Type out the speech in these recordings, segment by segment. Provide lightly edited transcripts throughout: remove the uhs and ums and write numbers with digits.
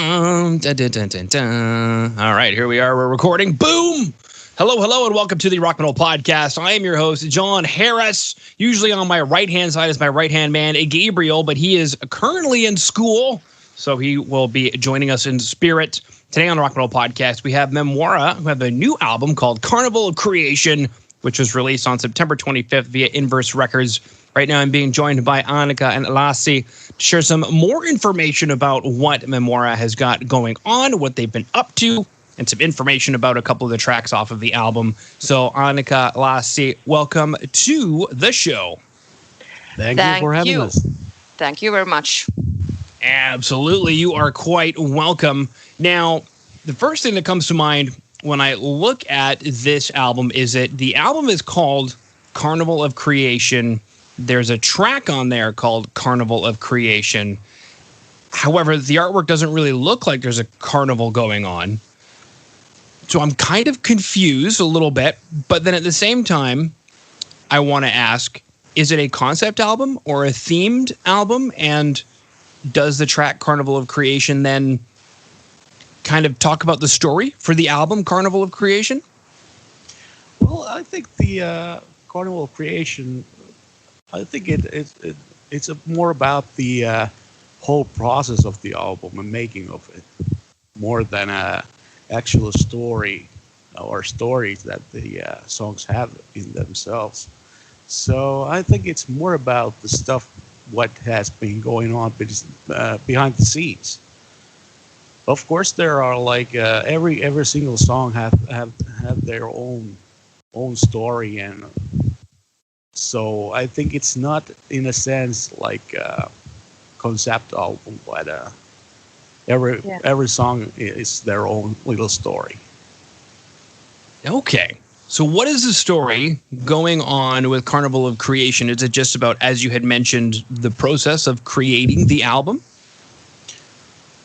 Dun, dun, dun, dun, dun. All right, here we are. We're recording. Boom! Hello, and welcome to the Rock and Roll Podcast. I am your host, John Harris. Usually on my right-hand side is my right-hand man, Gabriel, but he is currently in school, so he will be joining us in spirit. Today on the Rock and Roll Podcast, we have Memoira, who have a new album called Carnival of Creation, which was released on September 25th via Inverse Records. Right now, I'm being joined by Annika and Lassie to share some more information about what Memoira has got going on, what they've been up to, and some information about a couple of the tracks off of the album. So, Annika, Lassie, welcome to the show. Thank you for having us. Thank you very much. Absolutely. You are quite welcome. Now, the first thing that comes to mind when I look at this album is that the album is called Carnival of Creation. There's a track on there called Carnival of Creation. However, the artwork doesn't really look like there's a carnival going on. So I'm kind of confused a little bit. But then at the same time, I want to ask, is it a concept album or a themed album? And does the track Carnival of Creation then kind of talk about the story for the album Carnival of Creation? Well, I think the Carnival of Creation, I think it's more about the whole process of the album and making of it, more than a actual story or stories that the songs have in themselves. So I think it's more about the stuff, what has been going on behind the scenes. Of course, there are like every single song have their own story, and so I think it's not in a sense like a concept album, but every song is their own little story. Okay. So what is the story going on with Carnival of Creation? Is it just about, as you had mentioned, the process of creating the album?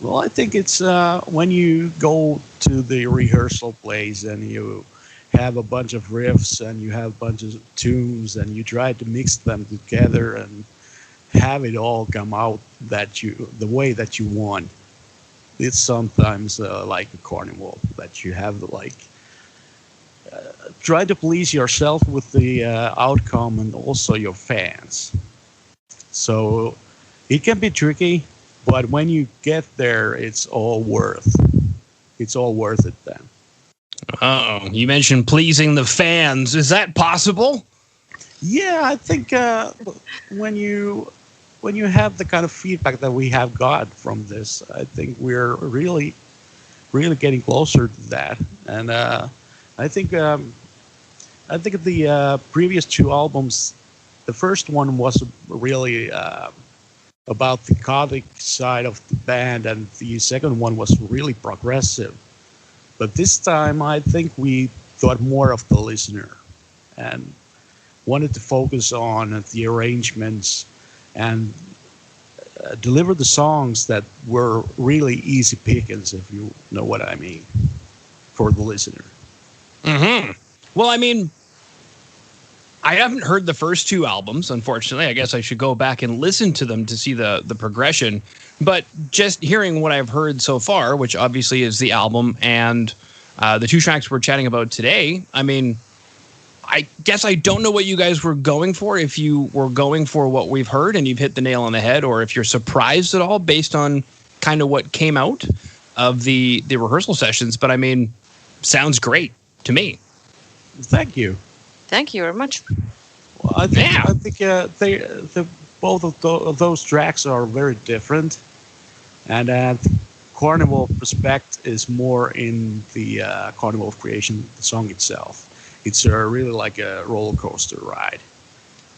Well, I think it's when you go to the rehearsal place and you have a bunch of riffs and you have a bunch of tunes and you try to mix them together and have it all come out the way that you want. It's sometimes like a carnival that you have like try to please yourself with the outcome and also your fans. So it can be tricky, but when you get there, it's all worth it then. Uh-oh. You mentioned pleasing the fans. Is that possible? Yeah, I think when you have the kind of feedback that we have got from this, I think we're really getting closer to that. And I think the previous two albums, the first one was really about the gothic side of the band, and the second one was really progressive. But this time, I think we thought more of the listener and wanted to focus on the arrangements and deliver the songs that were really easy pickings, if you know what I mean, for the listener. Mm-hmm. Well, I mean, I haven't heard the first two albums, unfortunately. I guess I should go back and listen to them to see the progression. But just hearing what I've heard so far, which obviously is the album and the two tracks we're chatting about today, I mean, I guess I don't know what you guys were going for, if you were going for what we've heard and you've hit the nail on the head, or if you're surprised at all based on kind of what came out of the rehearsal sessions. But I mean, sounds great to me. Thank you. Thank you very much. Well, I think both of those tracks are very different, and the Carnival Prospect is more in the Carnival of Creation song itself. It's really like a roller coaster ride.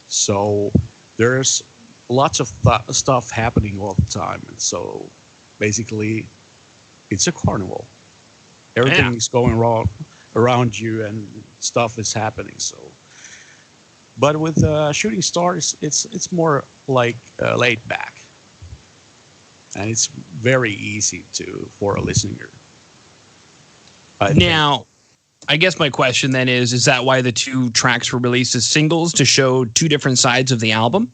So there's lots of stuff happening all the time, and so basically it's a carnival. Everything is going wrong around you, and stuff is happening. So, but with Shooting Stars, it's more like laid back, and it's very easy for a listener. Now, I guess my question then is that why the two tracks were released as singles, to show two different sides of the album?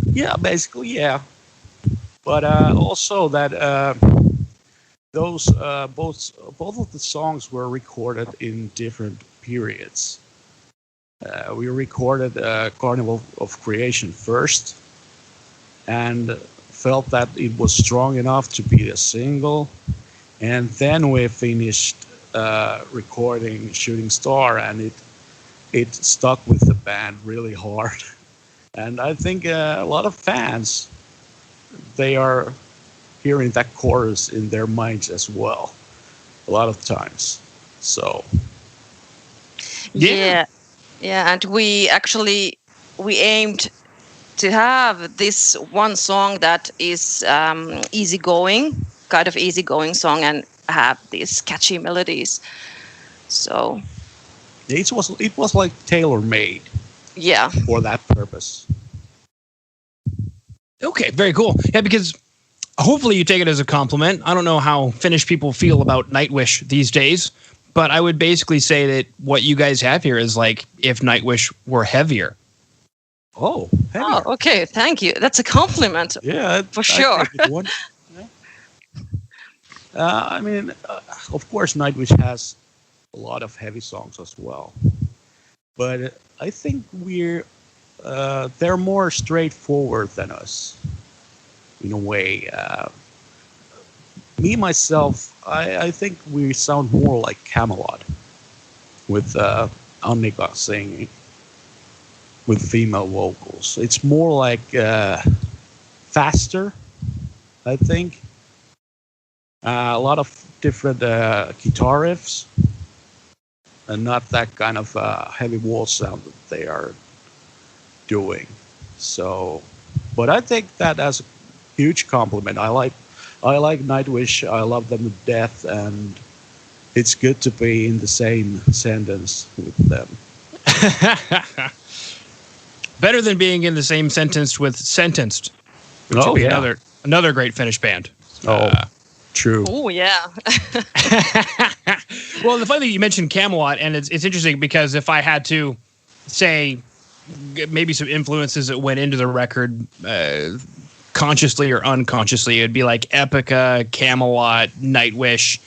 Yeah, basically, yeah. but also that those both of the songs were recorded in different periods. We recorded Carnival of Creation first, and felt that it was strong enough to be a single, and then we finished recording Shooting Star, and it stuck with the band really hard. And I think a lot of fans, they are hearing that chorus in their minds as well, a lot of times. So Yeah, and we aimed to have this one song that is easygoing, kind of easygoing song, and have these catchy melodies. So it was like tailor-made for that purpose. Okay, very cool. Yeah, because hopefully you take it as a compliment. I don't know how Finnish people feel about Nightwish these days, but I would basically say that what you guys have here is like if Nightwish were heavier. Oh, heavier. Oh, okay. Thank you. That's a compliment. Yeah, for sure. I mean, of course, Nightwish has a lot of heavy songs as well, but I think they're more straightforward than us in a way. Me myself, I think we sound more like Camelot with Annika singing with female vocals. It's more like faster, I think. A lot of different guitar riffs, and not that kind of heavy wall sound that they are doing. So, but I take that as a huge compliment. I like Nightwish. I love them to death, and it's good to be in the same sentence with them. Better than being in the same sentence with Sentenced, which would be another great Finnish band. True. Oh, yeah. Well, the funny thing, you mentioned Camelot, and it's interesting because if I had to say maybe some influences that went into the record consciously or unconsciously, it'd be like Epica, Camelot, Nightwish.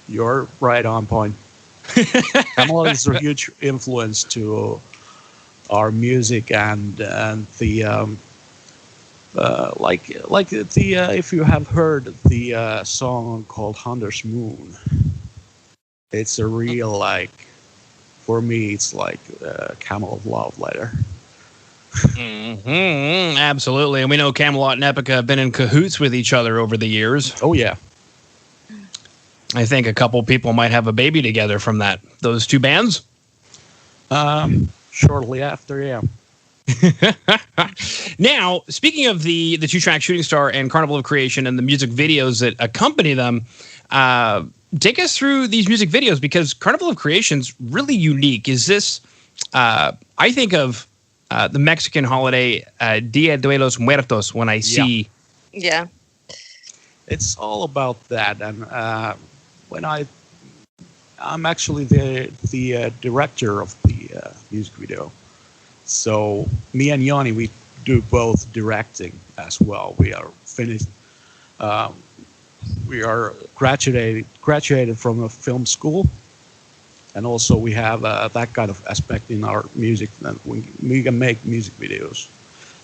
You're right on point. Camelot is a huge influence to our music, and the if you have heard the song called Hunter's Moon, it's a real, for me, it's like Camelot love letter. Mm-hmm, absolutely. And we know Camelot and Epica have been in cahoots with each other over the years. Oh, yeah. I think a couple people might have a baby together from those two bands. Shortly after, yeah. Now, speaking of the two-track Shooting Star and Carnival of Creation and the music videos that accompany them, take us through these music videos, because Carnival of Creation's really unique. Is this, I think of the Mexican holiday Dia de los Muertos when I see... Yeah. It's all about that, and when I'm actually the director of the music video. So me and Jani, we do both directing as well. We are finished. We are graduated from a film school, and also we have that kind of aspect in our music that we can make music videos.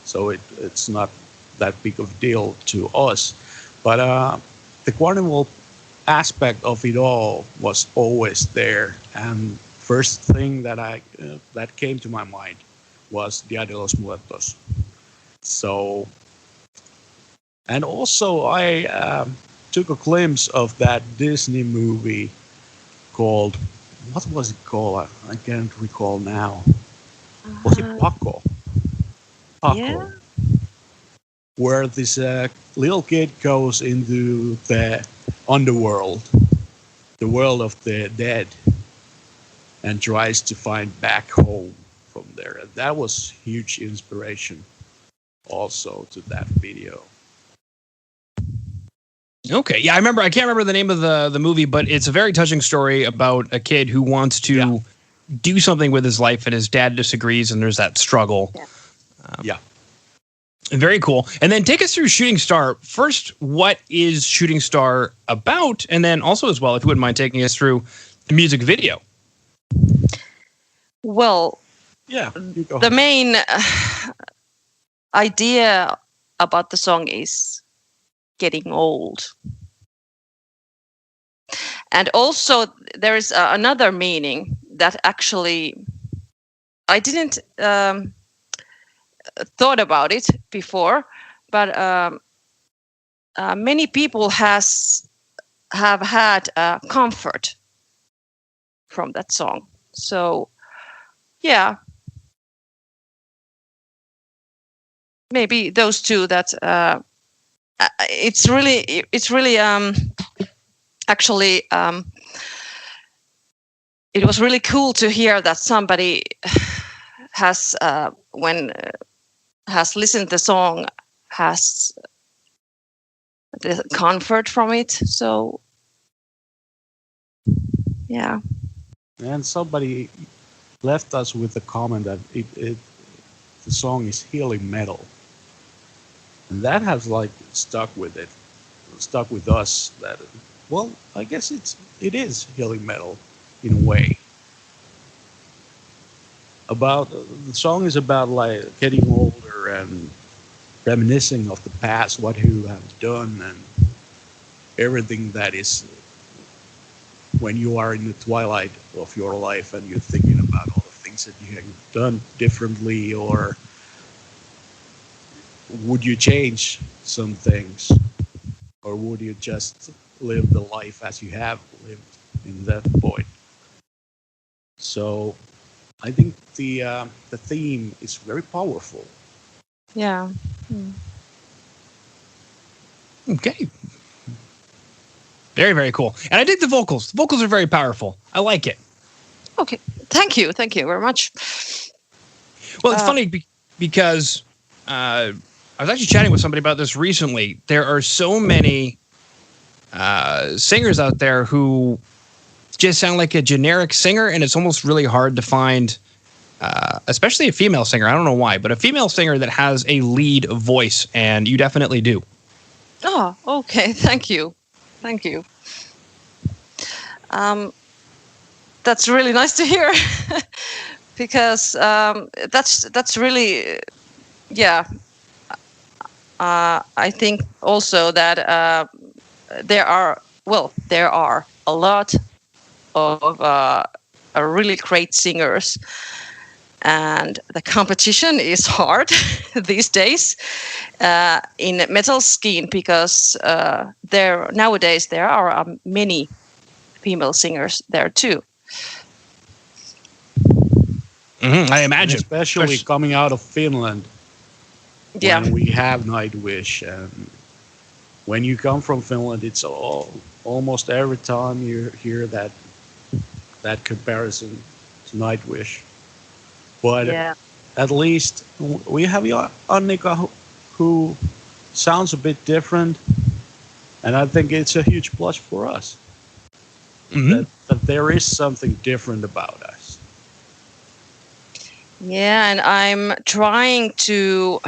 So it's not that big of a deal to us. But the Carnival aspect of it all was always there, and first thing that came to my mind was Dia de los Muertos. So, and also I took a glimpse of that Disney movie called, what was it called? I can't recall now. Was it Paco? Paco. Yeah. Where this little kid goes into the underworld, the world of the dead, and tries to find back home from there. And that was huge inspiration also to that video. Okay, yeah, I can't remember the name of the movie, but it's a very touching story about a kid who wants to do something with his life, and his dad disagrees, and there's that struggle. Yeah. Very cool. And then take us through Shooting Star. First, what is Shooting Star about? And then also as well, if you wouldn't mind taking us through the music video. Well, Yeah. the main idea about the song is getting old. And also there is another meaning that actually I didn't thought about it before, but many people have had comfort from that song. So yeah, maybe those two. That it's really actually it was really cool to hear that somebody has has listened the song, has the comfort from it. So yeah. And somebody left us with a comment that the song is healing metal, and that has like stuck with us. That, well, I guess it is healing metal in a way. About the song is about like getting older and reminiscing of the past, what you have done, and everything that is when you are in the twilight of your life and you're thinking about all the things that you have done differently, or would you change some things, or would you just live the life as you have lived in that point? So I think the theme is very powerful. Yeah. Okay. Very, very cool. And I dig the vocals. The vocals are very powerful. I like it. Okay. Thank you. Thank you very much. Well, it's funny because I was actually chatting with somebody about this recently. There are so many singers out there who just sound like a generic singer, and it's almost really hard to find, especially a female singer. I don't know why, but a female singer that has a lead voice, and you definitely do. Oh, okay. Thank you. Thank you. That's really nice to hear, because that's really, yeah. I think also that there are a lot of really great singers, and the competition is hard these days in metal scene, because nowadays there are many female singers there too. Mm-hmm, I imagine, and especially coming out of Finland. Yeah, when we have Nightwish, and when you come from Finland, it's almost every time you hear that comparison to Nightwish. But at least we have Annika, who sounds a bit different, and I think it's a huge plus for us. Mm-hmm. That there is something different about us. Yeah, and I'm trying to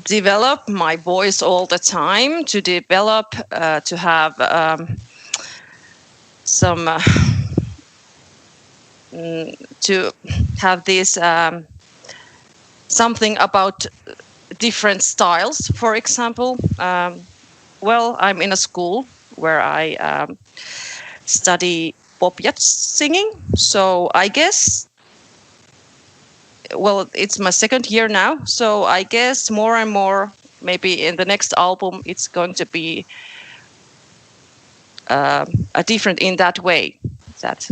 develop my voice all the time, to develop, to have some, to have this something about different styles. For example, well, I'm in a school where I study pop yacht singing, so I guess, well, it's my second year now, so I guess more and more, maybe in the next album, it's going to be a different in that way, that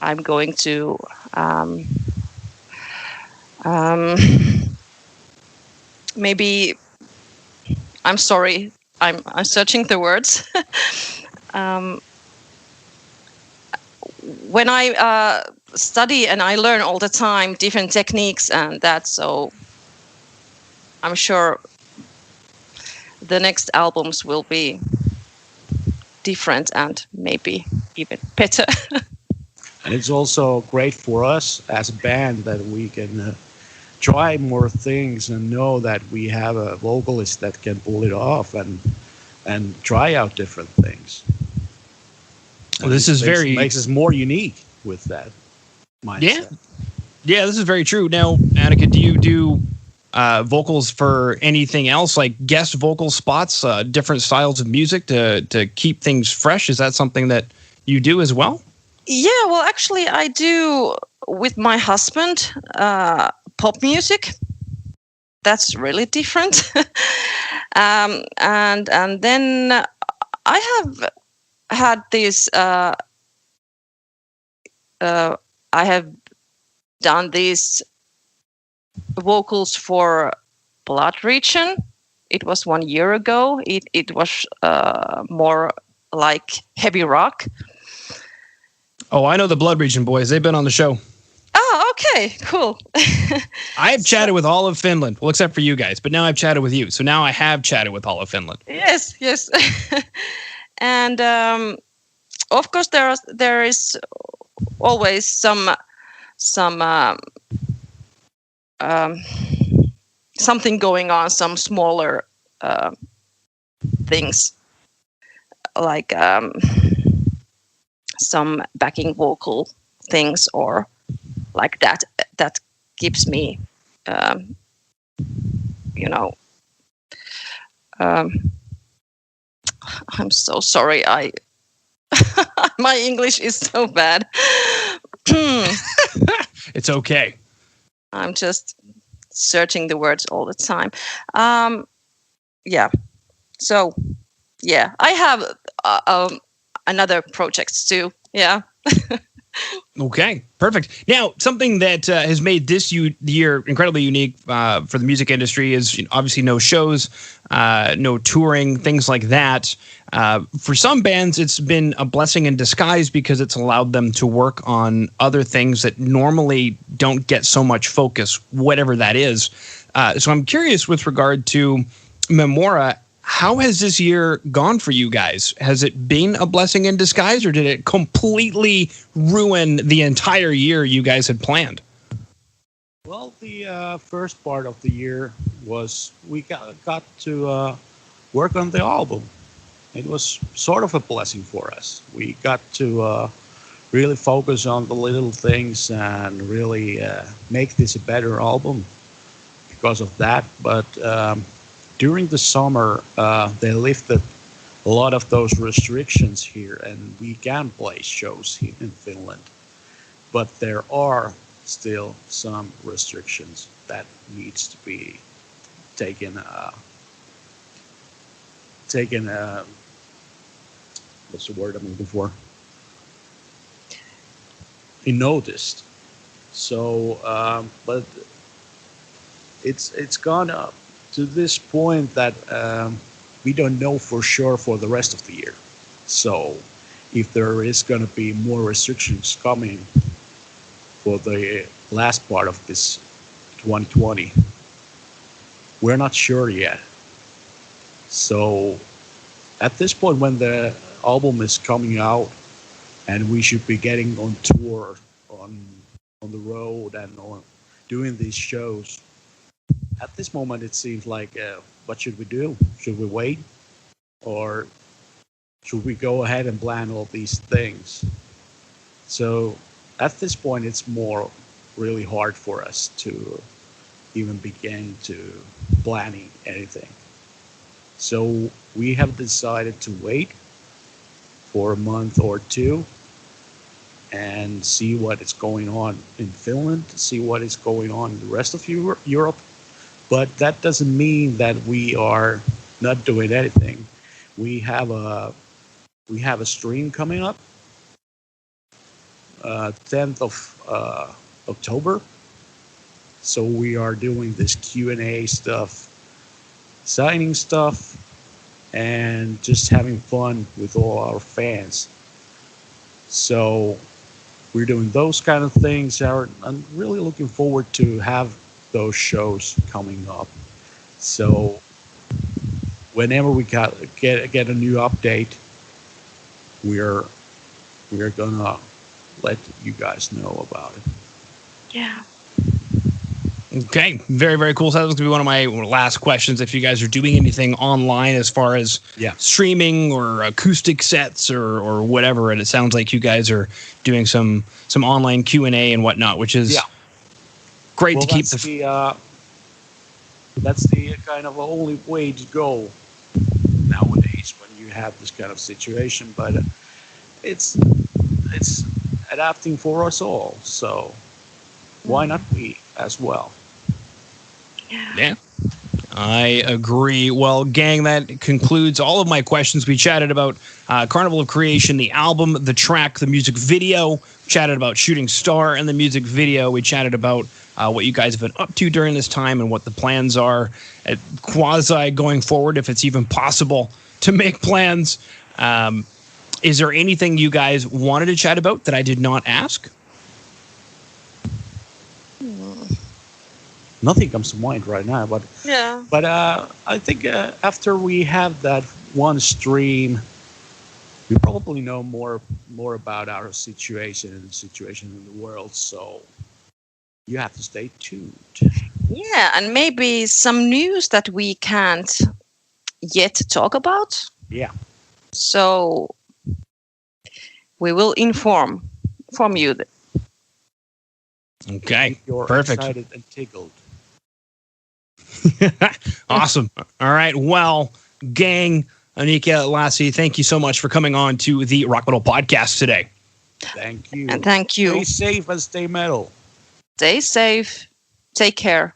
I'm going to maybe, I'm sorry, I'm searching the words. When I study and I learn all the time different techniques and that, so I'm sure the next albums will be different and maybe even better. And it's also great for us as a band that we can try more things and know that we have a vocalist that can pull it off and try out different things. Well, this is makes us more unique with that mindset. Yeah, this is very true. Now, Annika, do you do vocals for anything else, like guest vocal spots, different styles of music to keep things fresh? Is that something that you do as well? Yeah, well, actually, I do with my husband pop music. That's really different. And then I have had this. I have done these vocals for Blood Region. It was 1 year ago. It was more like heavy rock. Oh, I know the Blood Region boys. They've been on the show. Oh, okay, cool. I've chatted with all of Finland, well, except for you guys. But now I've chatted with you. So now I have chatted with all of Finland. Yes. And of course, there is always some something going on, some smaller things like some backing vocal things or like that keeps me I'm so sorry, my English is so bad. It's okay. I'm just searching the words all the time. Yeah. So, yeah, I have another projects too. Yeah. Okay, perfect. Now, something that has made this year incredibly unique for the music industry is obviously no shows, no touring, things like that. For some bands, it's been a blessing in disguise because it's allowed them to work on other things that normally don't get so much focus, whatever that is. So I'm curious with regard to Memoira, how has this year gone for you guys? Has it been a blessing in disguise, or did it completely ruin the entire year you guys had planned? Well, the first part of the year was we got to work on the album. It was sort of a blessing for us. We got to really focus on the little things and really make this a better album because of that. But during the summer, they lifted a lot of those restrictions here, and we can play shows here in Finland. But there are still some restrictions that needs to be taken. What's the word I'm looking for? Noticed. So, but it's gone up to this point that we don't know for sure for the rest of the year. So if there is going to be more restrictions coming for the last part of this 2020, we're not sure yet. So at this point, when the album is coming out and we should be getting on tour, on the road and on doing these shows, at this moment, it seems like, what should we do? Should we wait? Or should we go ahead and plan all these things? So at this point, it's more really hard for us to even begin to planning anything. So we have decided to wait for a month or two and see what is going on in Finland, see what is going on in the rest of Europe. But that doesn't mean that we are not doing anything. We have a stream coming up, 10th of October. So we are doing this Q&A stuff, signing stuff, and just having fun with all our fans. So we're doing those kind of things. I'm really looking forward to have those shows coming up. So whenever we get a new update, we're gonna let you guys know about it. Yeah. Okay, very, very cool. So that was going to be one of my last questions. If you guys are doing anything online as far as streaming or acoustic sets or whatever, and it sounds like you guys are doing some online Q&A and whatnot, which is great to keep that's the kind of only way to go nowadays when you have this kind of situation. But it's adapting for us all, so why not we as well? Yeah, I agree. Well, gang, that concludes all of my questions. We chatted about Carnival of Creation, the album, the track, the music video. Chatted about Shooting Star and the music video. We chatted about what you guys have been up to during this time and what the plans are at quasi going forward, if it's even possible to make plans. Is there anything you guys wanted to chat about that I did not ask? Nothing comes to mind right now, but I think after we have that one stream, we probably know more about our situation and the situation in the world. So you have to stay tuned. Yeah, and maybe some news that we can't yet talk about. Yeah. So we will inform you. Okay. You're perfect. Excited and tickled. Awesome. All right. Well, gang, Annika, Lassie, thank you so much for coming on to the Rock Metal Podcast today. Thank you. And thank you. Stay safe and stay metal. Stay safe. Take care.